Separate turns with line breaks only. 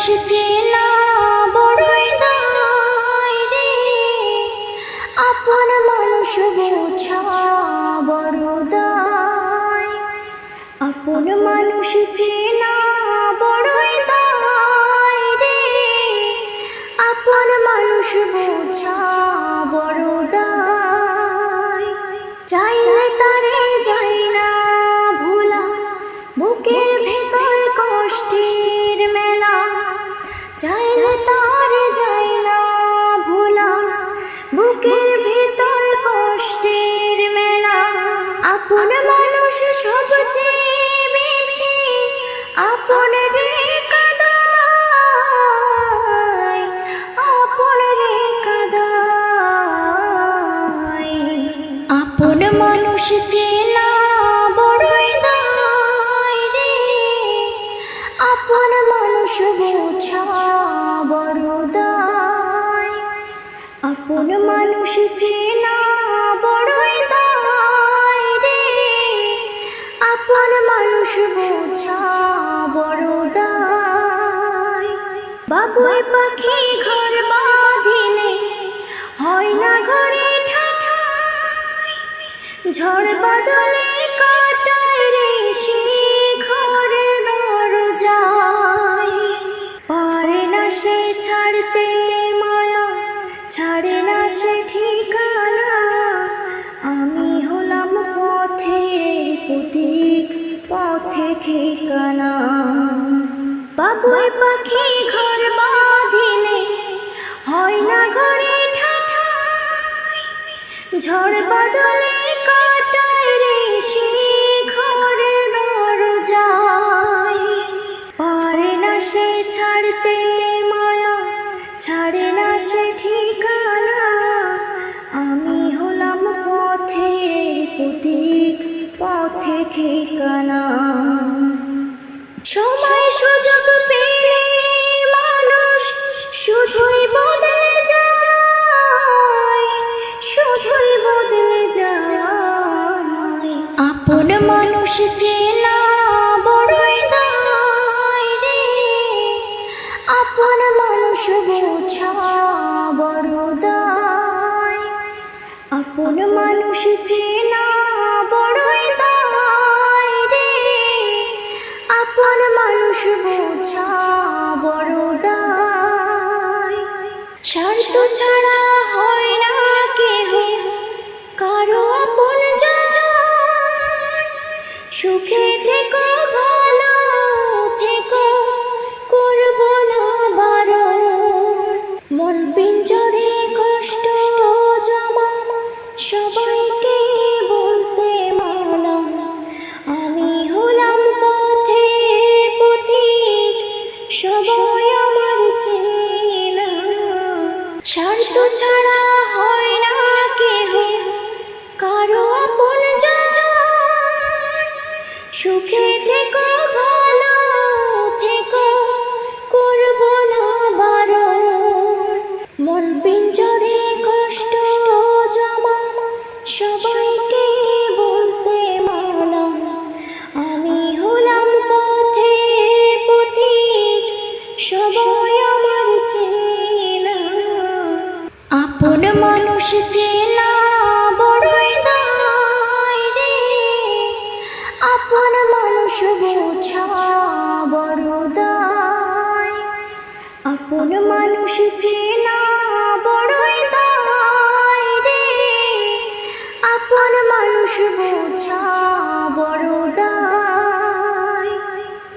মানুষ চেনা বড়ই দায় রে, আপন মানুষ বোঝা বড় দায়। আপন মানুষ চেনা বড়ই দায় রে, আপন মানুষ বোঝা বড় দায়। চাইলে তারে যায় না ভোলা, বুকের ভেতর কষ্টের মেলা। চাইলে তারে যায় না ভোলা, বুকের ভেতর কষ্টের মেলা। আপন মানুষ সবচেয়ে বেশি আপন রে কাঁদায়, আপন রে কাঁদায়। আপন মানুষ চেনা বড়ই দায় রে, আপন মানুষ বোঝা বড় দায়। আপন মানুষ চেনা বড়ই দায় রে, আপন মানুষ বোঝা বড় দায়। বাবুই পাখি ঘর বাঁধিলে হয় না ঘরে ঠাই, ঝড় বাদলে কাটায় রে সে ঘরের দরজায়। পারে না সে ছাড়তে মায়া, ছাড়ে না সে ঠিকানা। আমি হলাম পথের পথিক, পথে ঠিকানা। বাবুই পাখি ঘর বাঁধিলে হয় না ঘরে ঠাই, ঝড় বাদলে কাটায় রে সে ঘরের দরজায়। পারে না সে ছাড়তে মায়া, ছাড়ে না সে ঠিকানা। আমি হলাম পথের পথিক, পথে ঠিকানা। সময় সুযোগ পেলে মানুষ শুধুই বদলে যায়, শুধুই বদলে যায়। আপন মানুষ চেনা বড়ই দায় রে, আপন মানুষ বোঝা বড় দায়। আপন মানুষ চেনা বড়ই দায় রে, আপন মানুষ বোঝা বড় দায়। স্বার্থ ছাড়া হয় না কেহ কারো আপন জন। সুখে থেকো ভালো থেকো, করব না বারণ। মন পিঞ্জরে কষ্ট জমা, সবাইকে বলতে মানা। আমি হলাম পথে পথিক, সবাই আমার চেনা। স্বার্থ ছাড়া হয় না কেহ কারো আপন জন। সুখে থেকো ভালো থেকো, করব না বারণ। মন পিঞ্জরে কষ্ট জমা, সবাইকে বলতে মানা। আমি হলাম পথে পথিক, সবাই আমার চেনা। আপন মানুষ চেনা বড়ই দায় রে, আপন মানুষ বোঝা বড় দায়। আপন মানুষ চেনা বড়ই